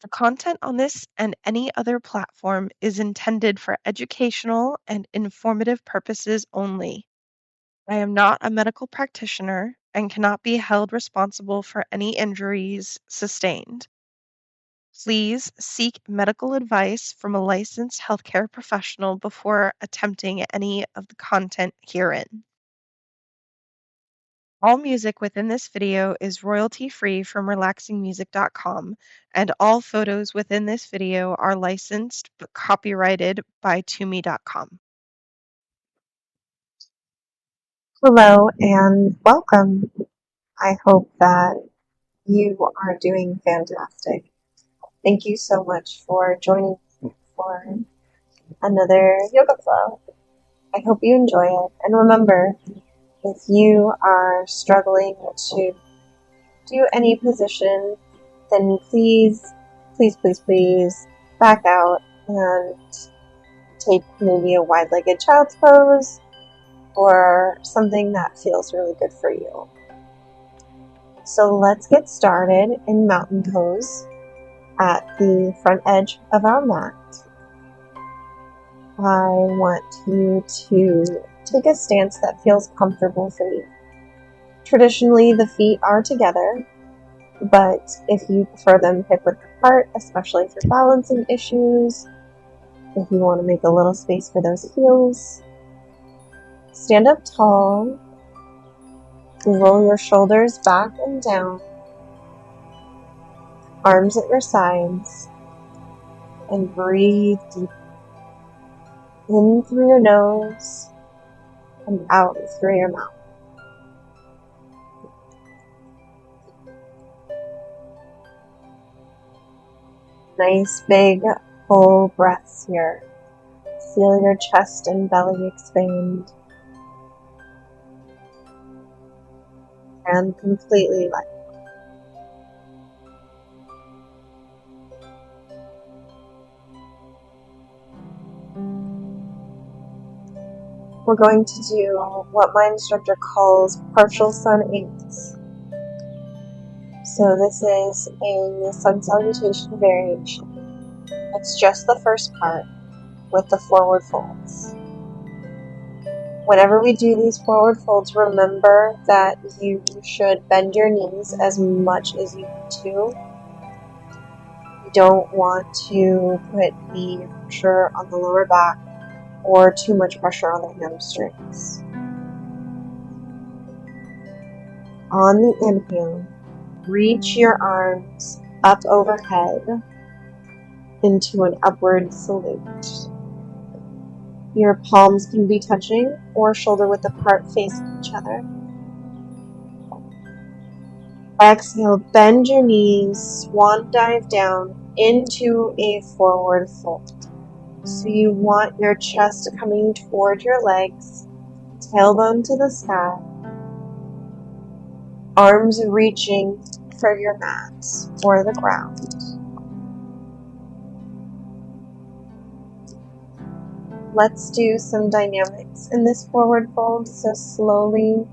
The content on this and any other platform is intended for educational and informative purposes only. I am not a medical practitioner and cannot be held responsible for any injuries sustained. Please seek medical advice from a licensed healthcare professional before attempting any of the content herein. All music within this video is royalty-free from relaxingmusic.com, and all photos within this video are licensed but copyrighted by tome.com. Hello and welcome. I hope that you are doing fantastic. Thank you so much for joining me for another yoga flow. I hope you enjoy it. And remember, if you are struggling to do any position, then please back out and take maybe a wide-legged child's pose or something that feels really good for you. So let's get started in mountain pose at the front edge of our mat. I want you to take a stance that feels comfortable for you. Traditionally, the feet are together, but if you prefer them hip-width apart, especially for balancing issues, if you want to make a little space for those heels, stand up tall. Roll your shoulders back and down, arms at your sides, and breathe deep. In through your nose and out through your mouth. Nice big full breaths here. Feel your chest and belly expand. And completely let go. We're going to do what my instructor calls partial sun eights. So this is a sun salutation variation. It's just the first part with the forward folds. Whenever we do these forward folds, remember that you should bend your knees as much as you need to. You don't want to put the pressure on the lower back or too much pressure on the hamstrings. On the inhale, reach your arms up overhead into an upward salute. Your palms can be touching or shoulder width apart facing each other. Exhale, bend your knees, swan dive down into a forward fold. So you want your chest coming toward your legs, tailbone to the sky, arms reaching for your mat or the ground. Let's do some dynamics in this forward fold. So slowly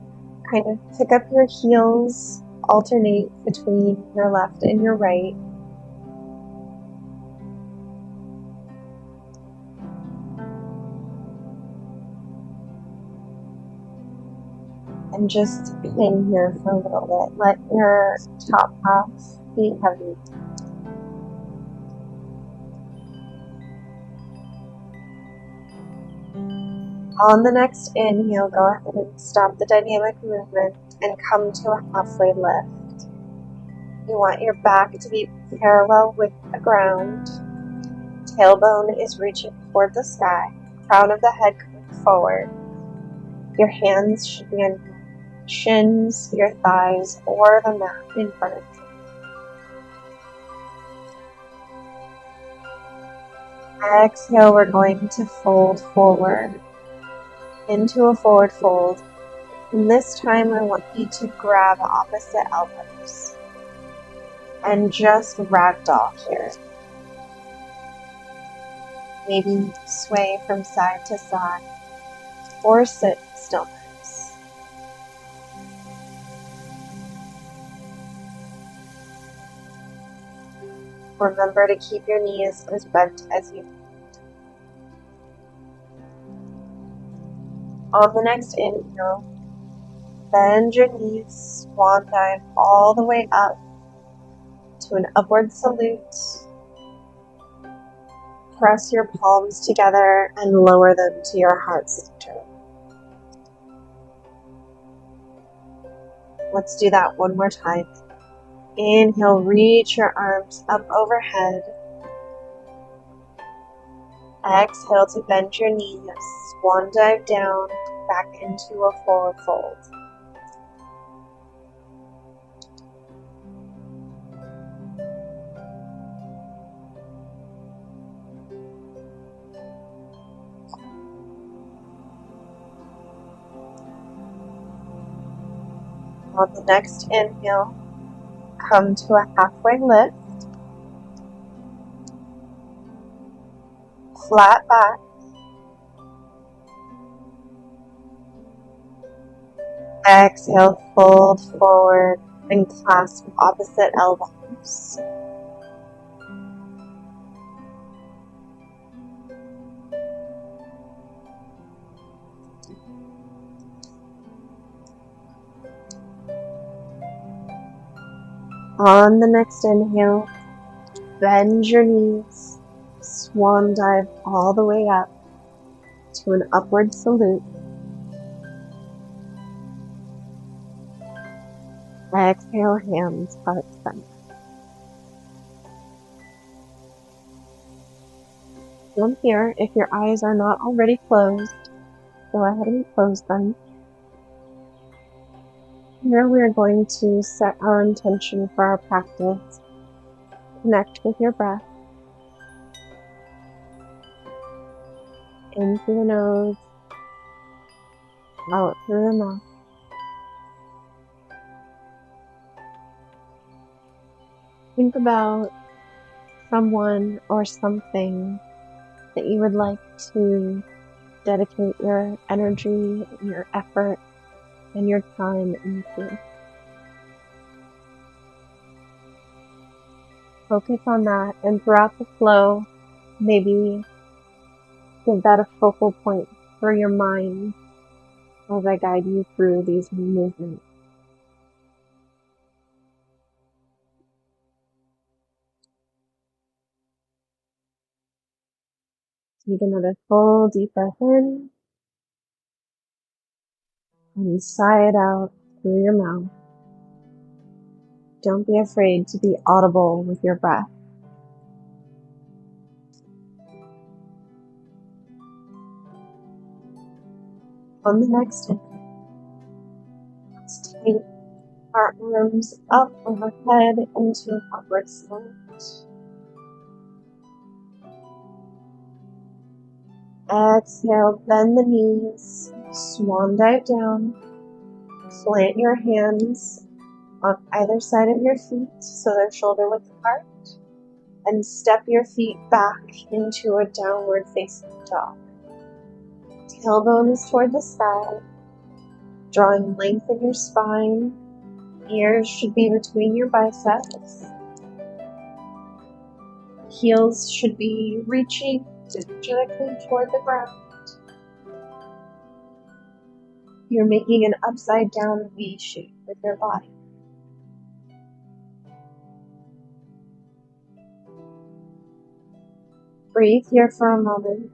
kind of pick up your heels, alternate between your left and your right. And just hang here for a little bit. Let your top half be heavy. On the next inhale, go ahead and stop the dynamic movement and come to a halfway lift. You want your back to be parallel with the ground. Tailbone is reaching toward the sky. Crown of the head coming forward. Your hands should be on your shins, your thighs, or the mat in front of you. Exhale, we're going to fold forward into a forward fold. And this time I want you to grab opposite elbows and just ragdoll here. Maybe sway from side to side or sit stillness. Remember to keep your knees as bent as you can. On the next inhale, bend your knees, swan dive all the way up to an upward salute. Press your palms together and lower them to your heart center. Let's do that one more time. Inhale, reach your arms up overhead. Exhale to bend your knees, swan dive down, back into a forward fold. On the next inhale, come to a halfway lift. Flat back. Exhale, fold forward and clasp opposite elbows. On the next inhale, bend your knees, swan dive all the way up to an upward salute. Exhale, hands heart center. From here, if your eyes are not already closed, go ahead and close them. Here we are going to set our intention for our practice. Connect with your breath. In through the nose, out through the mouth. Think about someone or something that you would like to dedicate your energy, your effort, and your time into. Focus on that, and throughout the flow, maybe give that a focal point for your mind as I guide you through these movements. Take another full deep breath in and sigh it out through your mouth. Don't be afraid to be audible with your breath. On the next inhale, let's take our arms up overhead into an upward salute. Exhale, bend the knees, swan dive down, plant your hands on either side of your feet so they're shoulder width apart, and step your feet back into a downward facing dog. Tailbone is toward the sky, drawing length in your spine. Ears should be between your biceps. Heels should be reaching energetically toward the ground. You're making an upside down V shape with your body. Breathe here for a moment.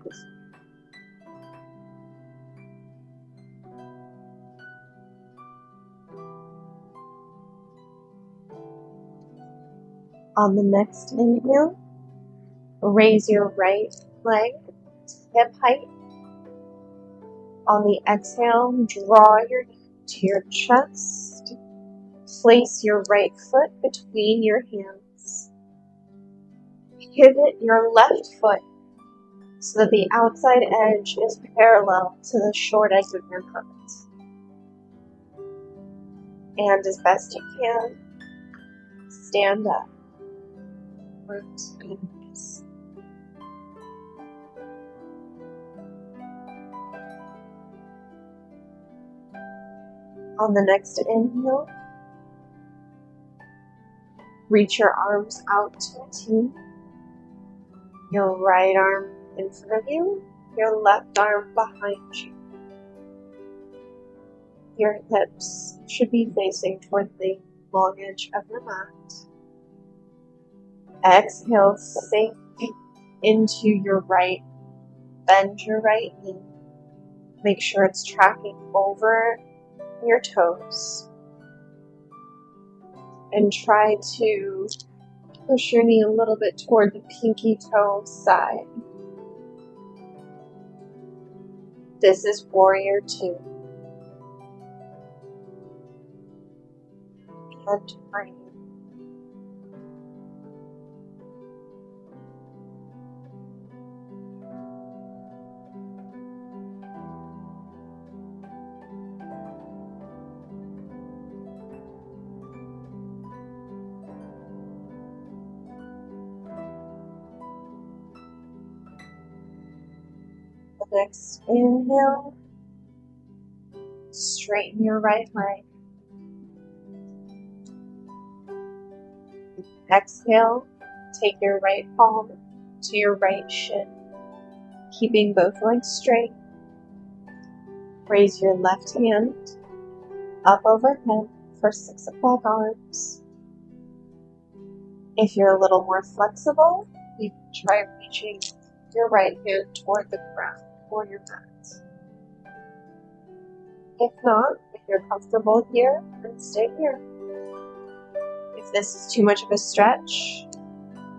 On the next inhale, raise your right leg to hip height. On the exhale, draw your knee to your chest. Place your right foot between your hands. Pivot your left foot so that the outside edge is parallel to the short edge of your foot. And as best you can, stand up. Root and knees. On the next inhale, Reach your arms out to a T. Your right arm in front of you, your left arm behind you. Your hips should be facing toward the long edge of your mat. Exhale, sink into your right, bend your right knee. Make sure it's tracking over your toes. And try to push your knee a little bit toward the pinky toe side. This is Warrior 2. And breathe. The next inhale, straighten your right leg. Exhale, take your right palm to your right shin, keeping both legs straight. Raise your left hand up overhead for 6 o'clock arms. If you're a little more flexible, you can try reaching your right hand toward the ground or your mat. If not, if you're comfortable here, then stay here. If this is too much of a stretch,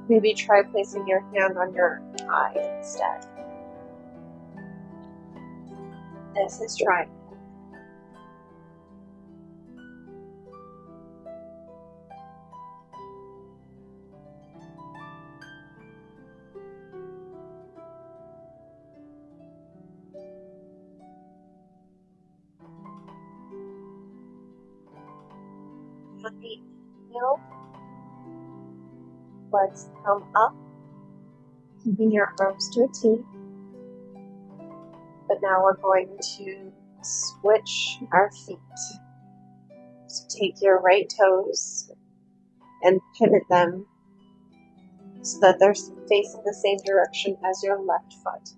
maybe try placing your hand on your eye instead. This is triangle. On the inhale, let's come up, keeping your arms to a T. But now we're going to switch our feet. So take your right toes and pivot them so that they're facing the same direction as your left foot.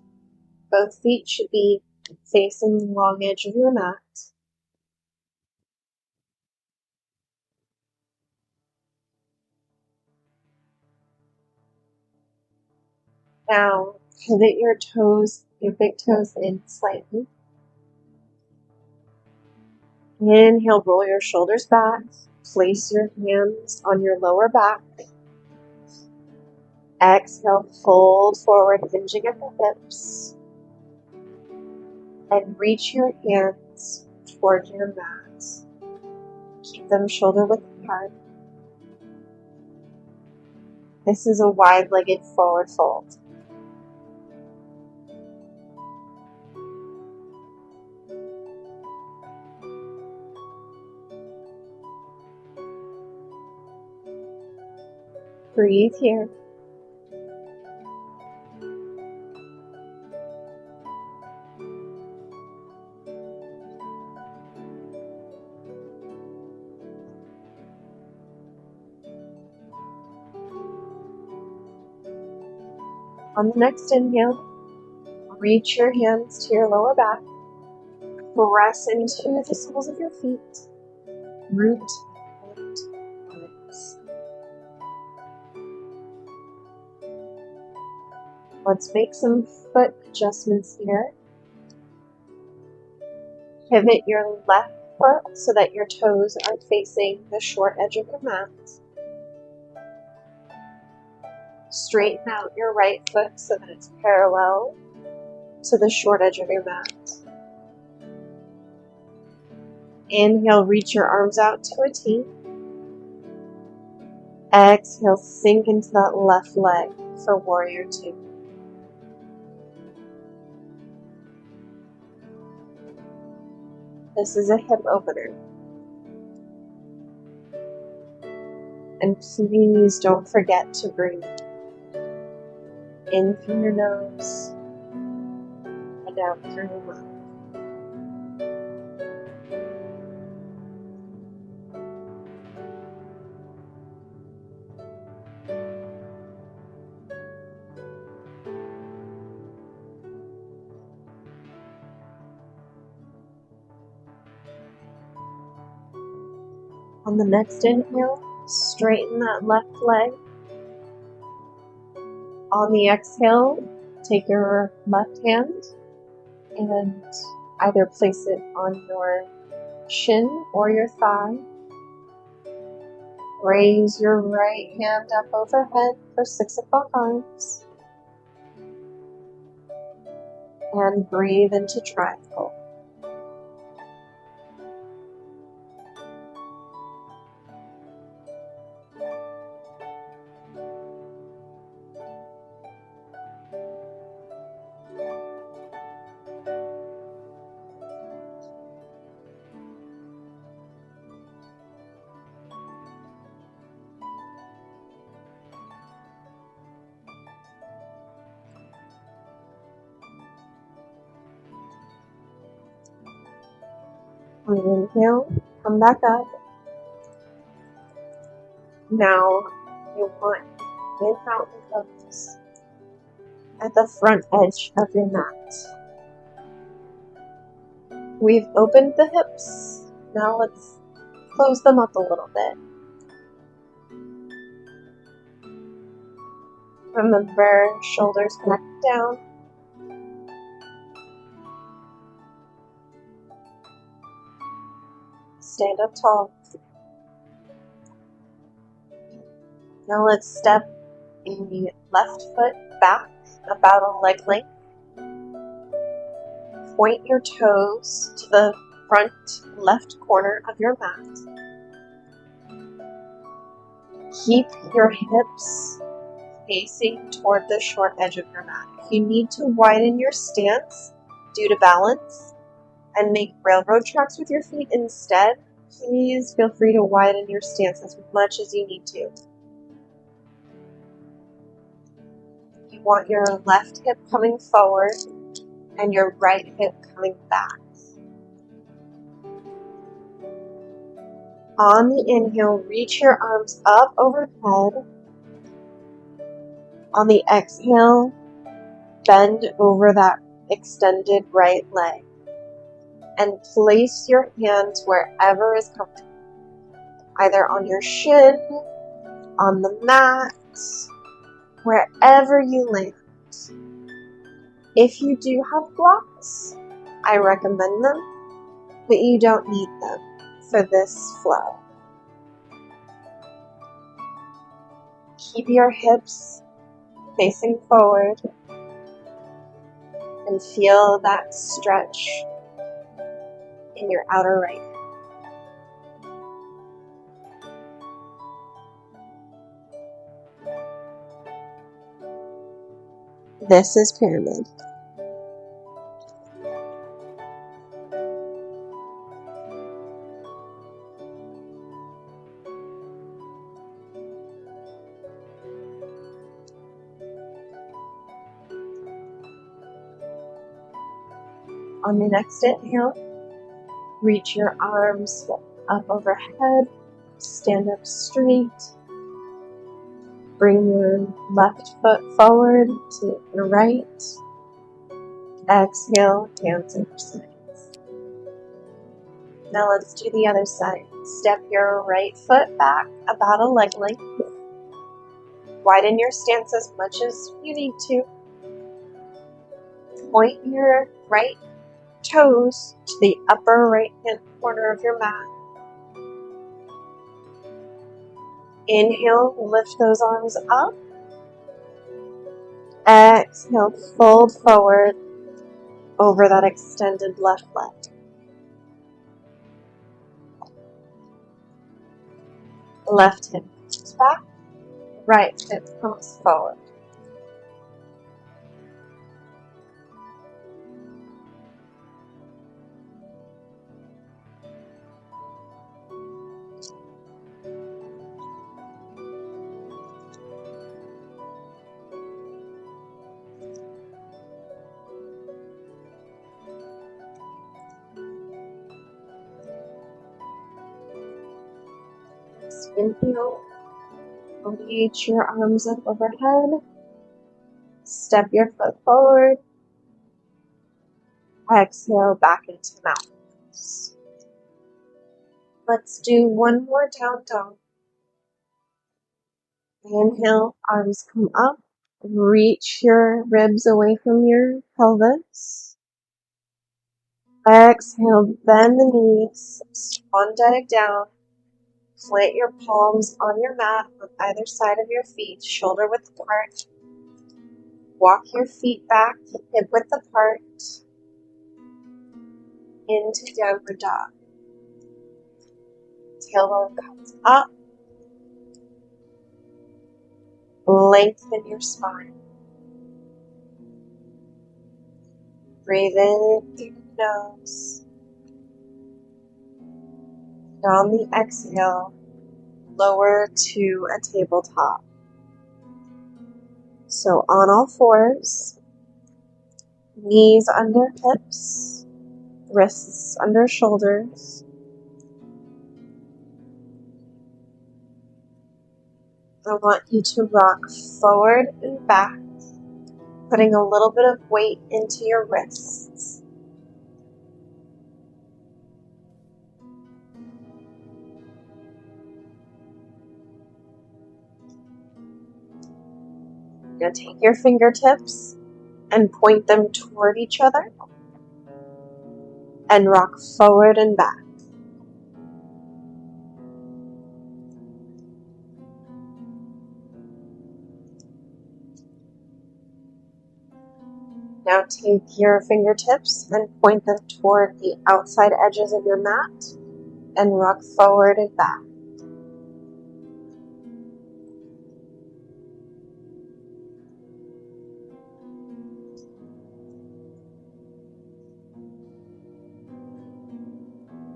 Both feet should be facing the long edge of your mat. Now, pivot your toes, your big toes in slightly. Inhale, roll your shoulders back. Place your hands on your lower back. Exhale, fold forward, hinging at the hips. And reach your hands toward your mat. Keep them shoulder width apart. This is a wide-legged forward fold. Breathe here. On the next inhale, reach your hands to your lower back. Press into the soles of your feet. Root and legs. Let's make some foot adjustments here. Pivot your left foot so that your toes are facing the short edge of your mat. Straighten out your right foot so that it's parallel to the short edge of your mat. Inhale, reach your arms out to a T. Exhale, sink into that left leg for Warrior 2. This is a hip opener. And please don't forget to breathe. In through your nose and out through your mouth. On the next inhale, straighten that left leg. On the exhale, take your left hand and either place it on your shin or your thigh. Raise your right hand up overhead for 6 o'clock arms. And breathe into triangle. On your inhale, come back up. Now you want mid-mountain pose at the front edge of your mat. We've opened the hips. Now let's close them up a little bit. Remember, shoulders back down. Stand up tall. Now let's step the left foot back about a leg length. Point your toes to the front left corner of your mat. Keep your hips facing toward the short edge of your mat. If you need to widen your stance due to balance and make railroad tracks with your feet instead, please feel free to widen your stance as much as you need to. You want your left hip coming forward and your right hip coming back. On the inhale, reach your arms up overhead. On the exhale, bend over that extended right leg and place your hands wherever is comfortable, either on your shin, on the mat, wherever you land. If you do have blocks, I recommend them, but you don't need them for this flow. Keep your hips facing forward and feel that stretch in your outer right. This is pyramid. On your next inhale, reach your arms up overhead, stand up straight, bring your left foot forward to your right, exhale, hands at your sides. Now let's do the other side. Step your right foot back about a leg length. Widen your stance as much as you need to. Point your right toes to the upper right hand corner of your mat. Inhale, lift those arms up. Exhale, fold forward over that extended left leg. Left hip comes back, right hip comes forward. Inhale, reach your arms up overhead, step your foot forward, exhale back into mountain pose. Let's do one more down dog. Inhale, arms come up. Reach your ribs away from your pelvis. Exhale, bend the knees, swan dive down. Plant your palms on your mat on either side of your feet, shoulder width apart. Walk your feet back, hip width apart, into downward dog. Tailbone comes up. Lengthen your spine. Breathe in through the nose. And on the exhale, lower to a tabletop. So on all fours, knees under hips, wrists under shoulders. I want you to rock forward and back, putting a little bit of weight into your wrists. Now take your fingertips and point them toward each other and rock forward and back. Now take your fingertips and point them toward the outside edges of your mat and rock forward and back.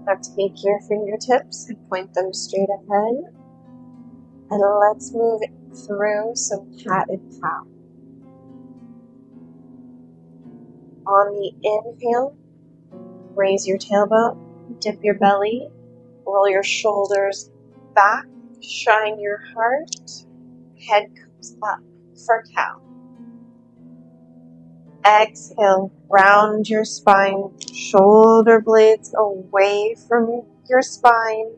Now take your fingertips and point them straight ahead, and let's move through some cat and cow. On the inhale, raise your tailbone, dip your belly, roll your shoulders back, shine your heart, head comes up for cow. Exhale, round your spine, shoulder blades away from your spine,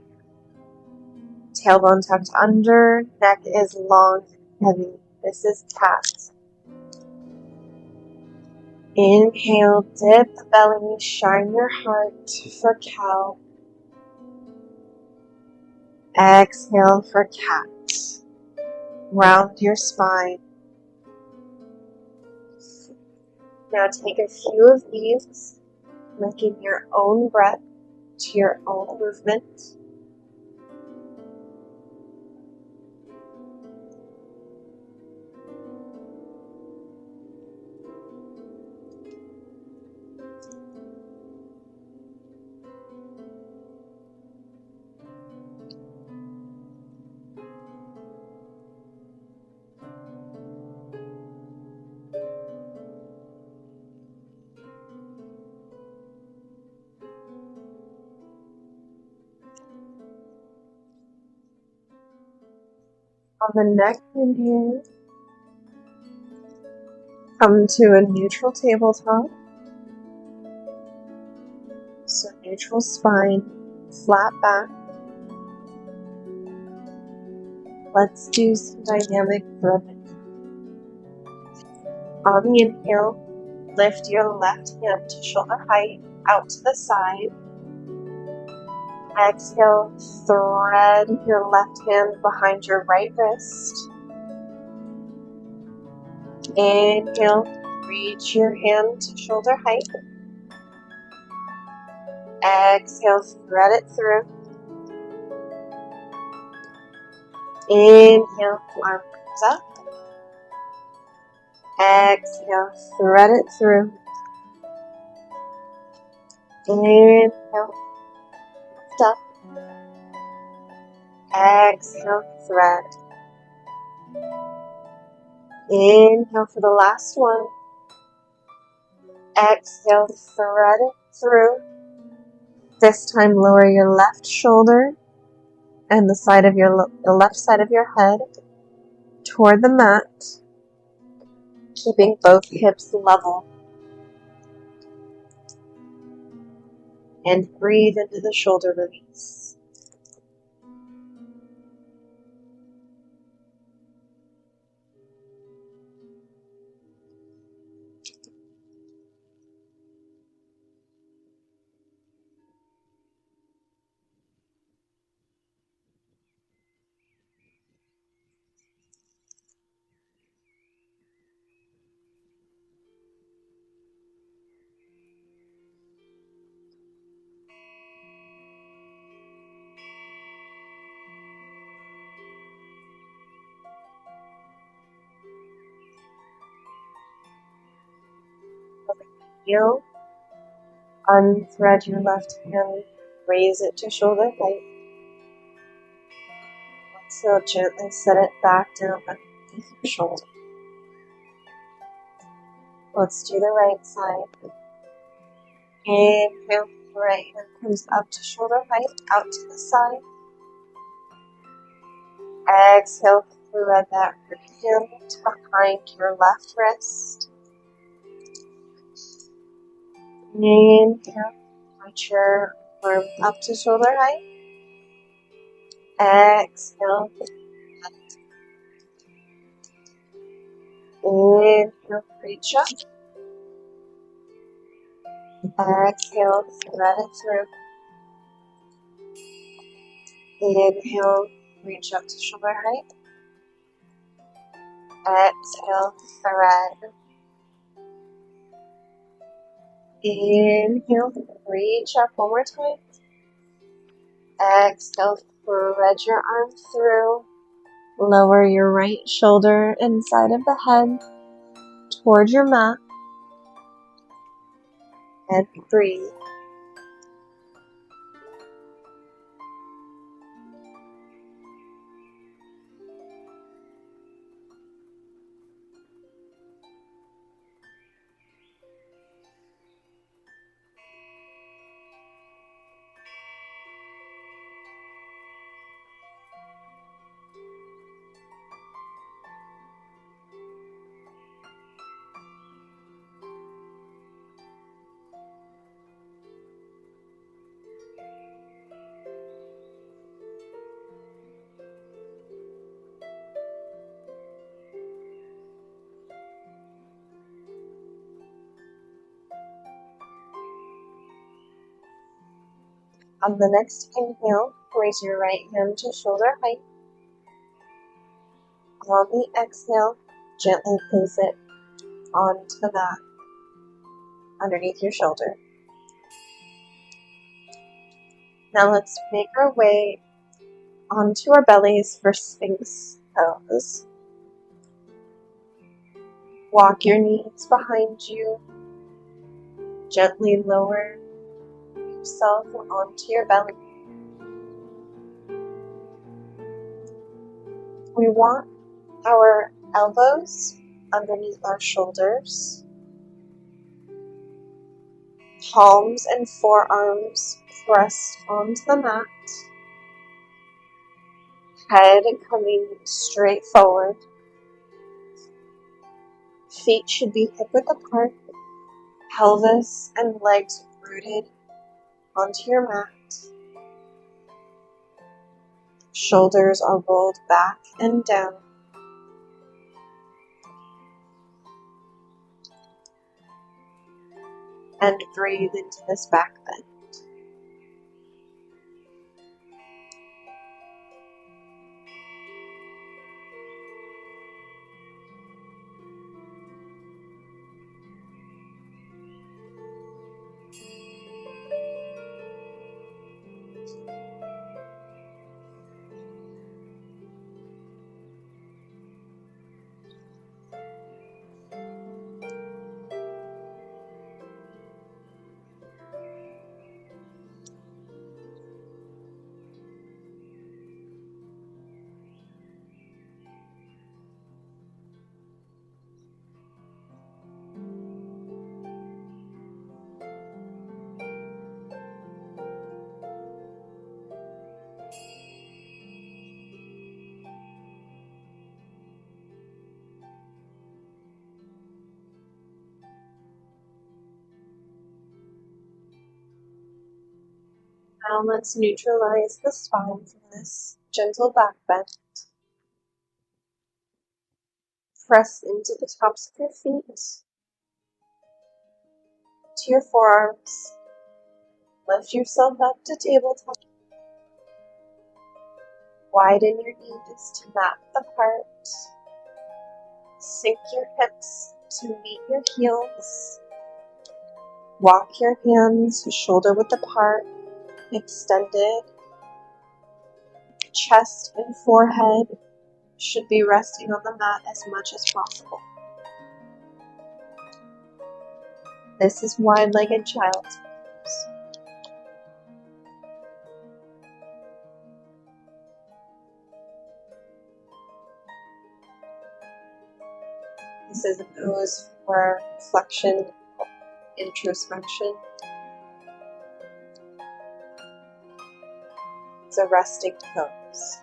tailbone tucked under, neck is long and heavy. This is cat. Inhale, dip the belly, shine your heart for cow. Exhale for cat. Round your spine. Now take a few of these, making your own breath to your own movement. On the next inhale, come to a neutral tabletop. So neutral spine, flat back. Let's do some dynamic breathing. On the inhale, lift your left hand to shoulder height, out to the side. Exhale, thread your left hand behind your right wrist. Inhale, reach your hand to shoulder height. Exhale, thread it through. Inhale, arm comes up. Exhale, thread it through. Inhale, lift up. Exhale, thread. Inhale for the last one. Exhale, thread it through. This time lower your left shoulder and the left side of your head toward the mat, keeping both hips level. And breathe into the shoulder release. Inhale, unthread your left hand, raise it to shoulder height. Exhale, gently set it back down underneath your shoulder. Let's do the right side. Inhale, right hand comes up to shoulder height, out to the side. Exhale, thread that hand behind your left wrist. Inhale, reach your arm up to shoulder height. Exhale. Inhale, reach up. Exhale, thread it through. Inhale, reach up to shoulder height. Exhale, thread. Inhale, reach up one more time. Exhale, thread your arm through. Lower your right shoulder inside of the head toward your mat. And breathe. On the next inhale, raise your right hand to shoulder height. On the exhale, gently place it onto the mat underneath your shoulder. Now let's make our way onto our bellies for Sphinx pose. Walk your knees behind you. Gently lower yourself onto your belly. We want our elbows underneath our shoulders. Palms and forearms pressed onto the mat. Head coming straight forward. Feet should be hip-width apart. Pelvis and legs rooted onto your mat. Shoulders are rolled back and down. And breathe into this back bend. Now let's neutralize the spine from this gentle back bend. Press into the tops of your feet, to your forearms. Lift yourself up to tabletop. Widen your knees to mat apart. Sink your hips to meet your heels. Walk your hands shoulder width apart, extended. Chest and forehead should be resting on the mat as much as possible. This is wide-legged child's pose. This is a pose for reflection, introspection. It's a resting pose.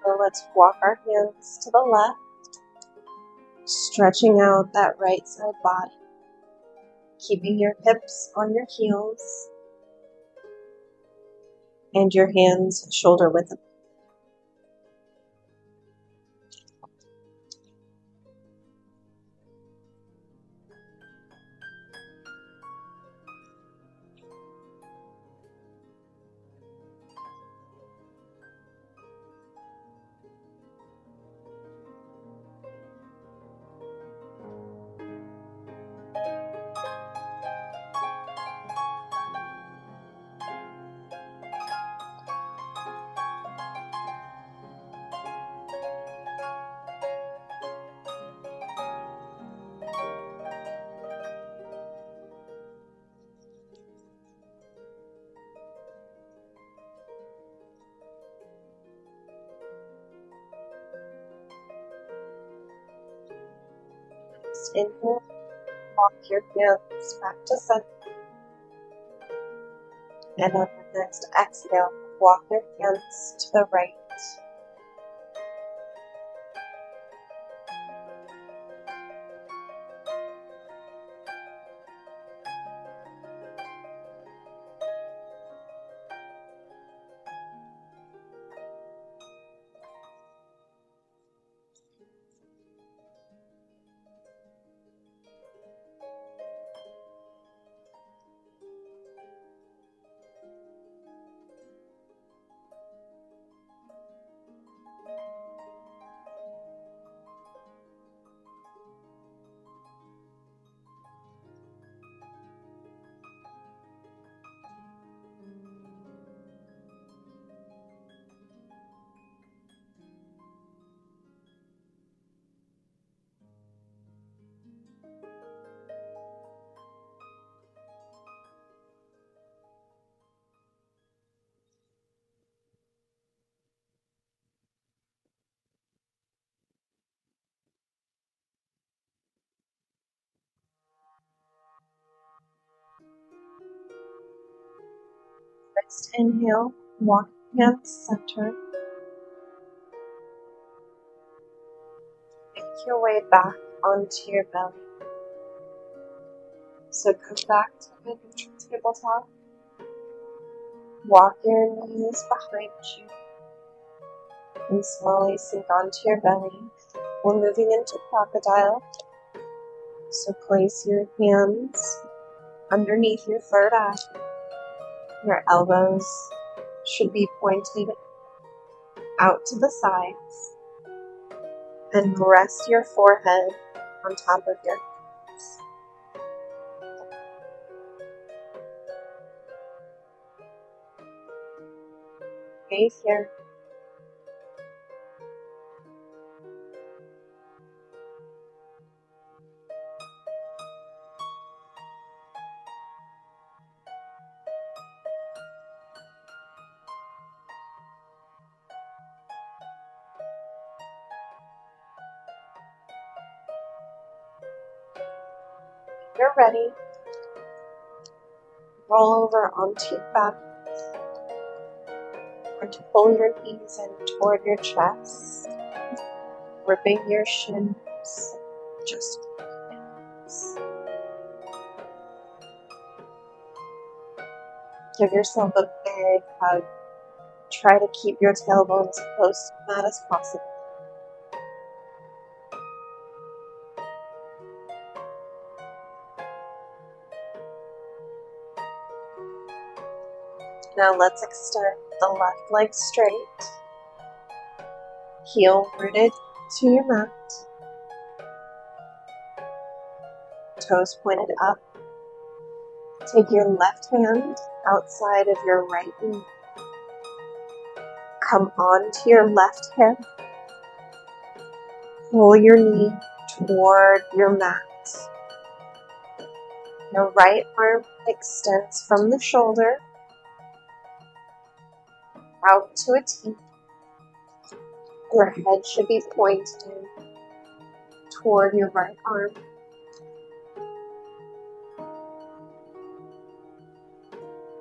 So let's walk our hands to the left, stretching out that right side body, keeping your hips on your heels and your hands shoulder width apart. Just inhale, walk your hands back to center. And on the next exhale, walk your hands to the right. Next inhale, walk your hands center. Make your way back onto your belly. So come back to the neutral tabletop. Walk your knees behind you and slowly sink onto your belly. We're moving into crocodile. So place your hands underneath your third eye. Your elbows should be pointed out to the sides. And rest your forehead on top of your hands. Breathe here. When you're ready, roll over onto your back. Or to pull your knees in toward your chest, gripping your shins, just hands. Give yourself a big hug. Try to keep your tailbones close to the mat as possible. Now let's extend the left leg straight, heel rooted to your mat, toes pointed up. Take your left hand outside of your right knee. Come onto your left hip. Pull your knee toward your mat. Your right arm extends from the shoulder out to a T. Your head should be pointed toward your right arm.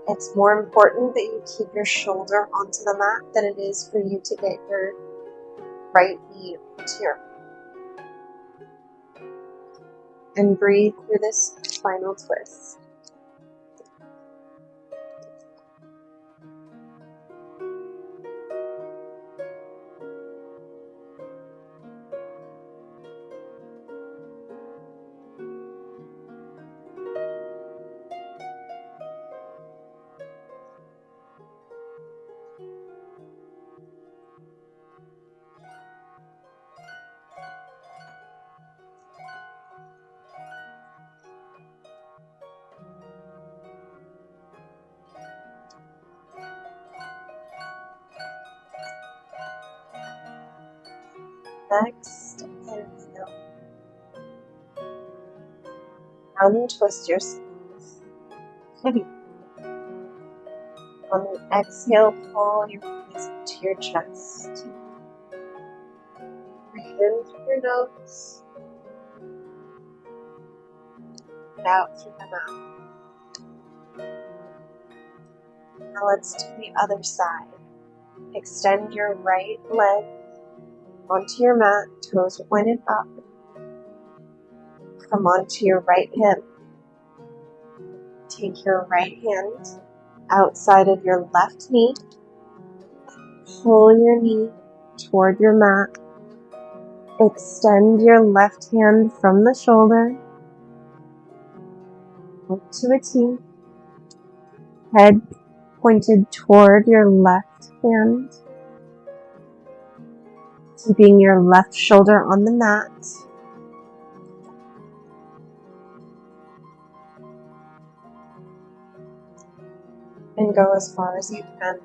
It's more important that you keep your shoulder onto the mat than it is for you to get your right knee onto your mat. And breathe through this final twist. Next, inhale. Untwist yourself. On the exhale, pull your knees to your chest. Breathe in through your nose and out through the mouth. Now let's do the other side. Extend your right leg onto your mat, toes pointed up. Come onto your right hip. Take your right hand outside of your left knee. Pull your knee toward your mat. Extend your left hand from the shoulder up to a T. Head pointed toward your left hand. Keeping your left shoulder on the mat. And go as far as you can.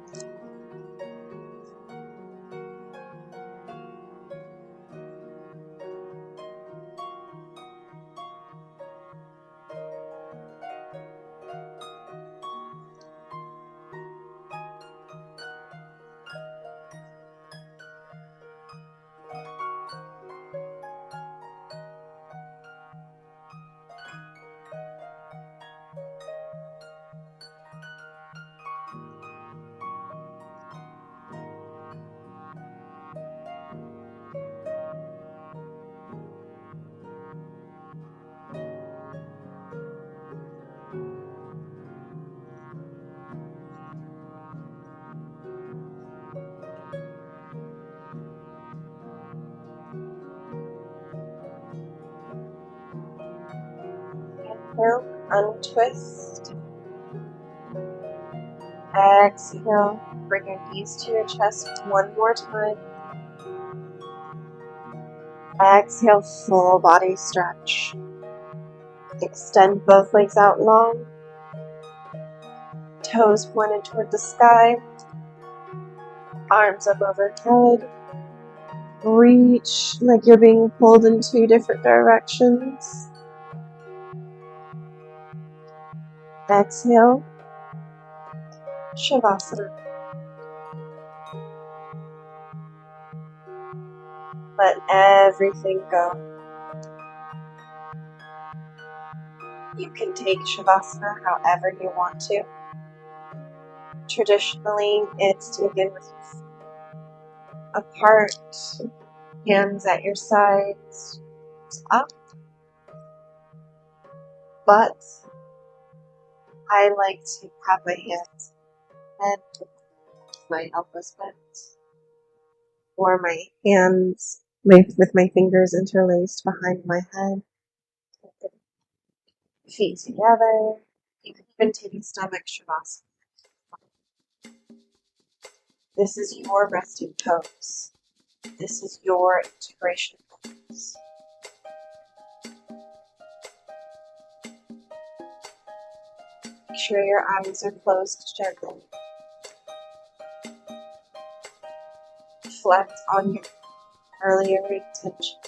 Inhale, untwist. Exhale, bring your knees to your chest one more time. Exhale, full body stretch. Extend both legs out long. Toes pointed toward the sky. Arms up overhead. Reach like you're being pulled in two different directions. Exhale, Shavasana. Let everything go. You can take Shavasana however you want to. Traditionally, it's taken with apart, hands at your sides, up. But I like to have my hands head, my elbows bent, or my hands with my fingers interlaced behind my head. Feet together. You can even take a stomach Shavasana. This is your resting pose. This is your integration pose. Make sure your eyes are closed gently. Reflect on your earlier intention.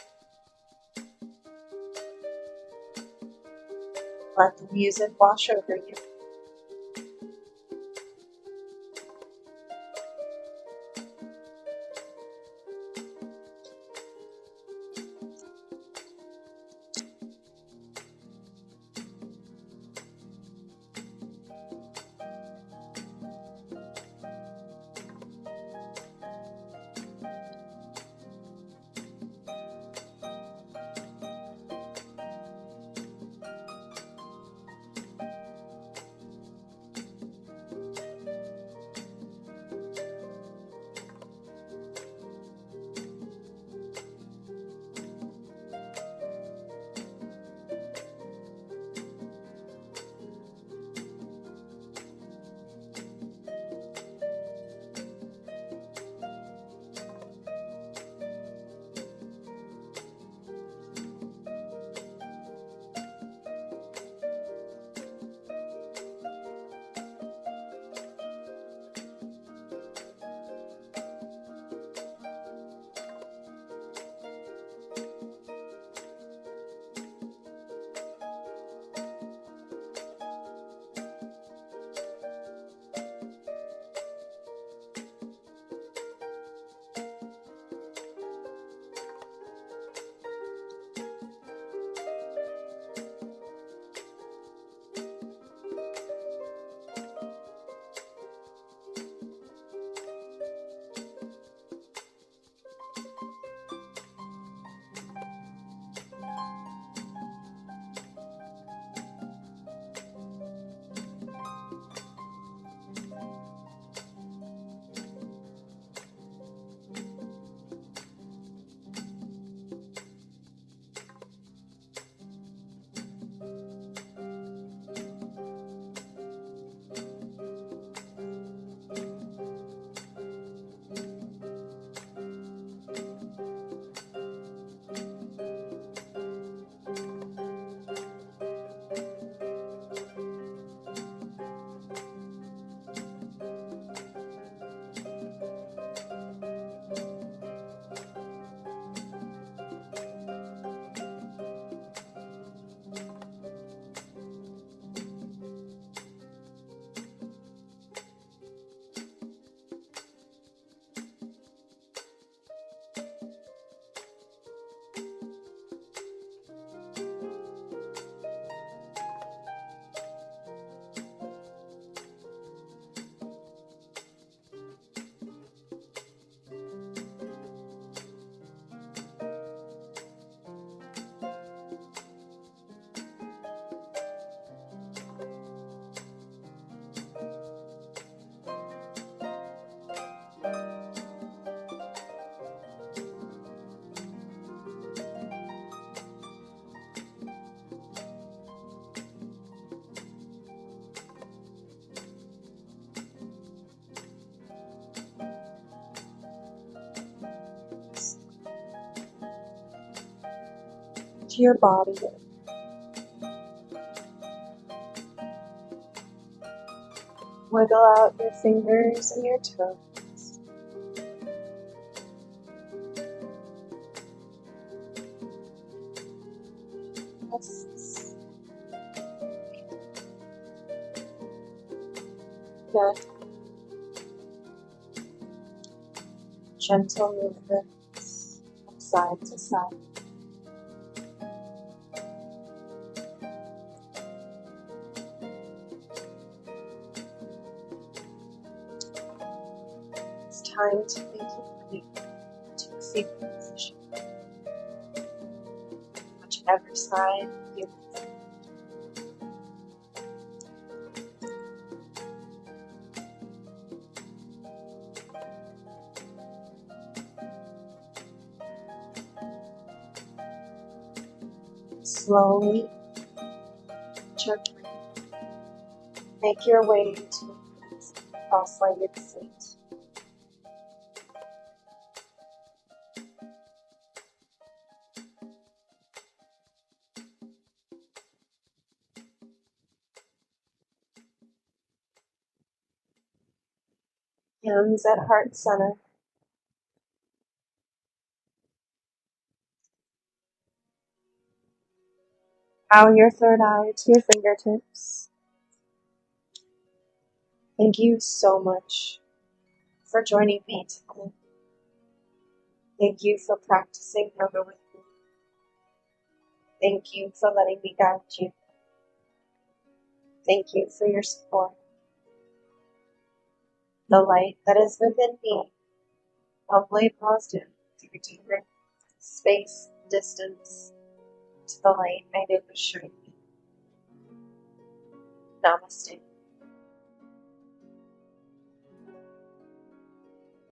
Let the music wash over you. To your body. Wiggle out your fingers and your toes. Yes. Good. Gentle movements from side to side. It's time to make your way to a seated position. Whichever side you prefer. Slowly, gently, make your way to a cross-legged seat. hands at heart center. Bow your third eye to your fingertips. Thank you so much for joining me today. Thank you for practicing yoga with me. Thank you for letting me guide you. Thank you for your support. The light that is within me humbly paused in through deeper space, distance to the light I knew was shining. Namaste.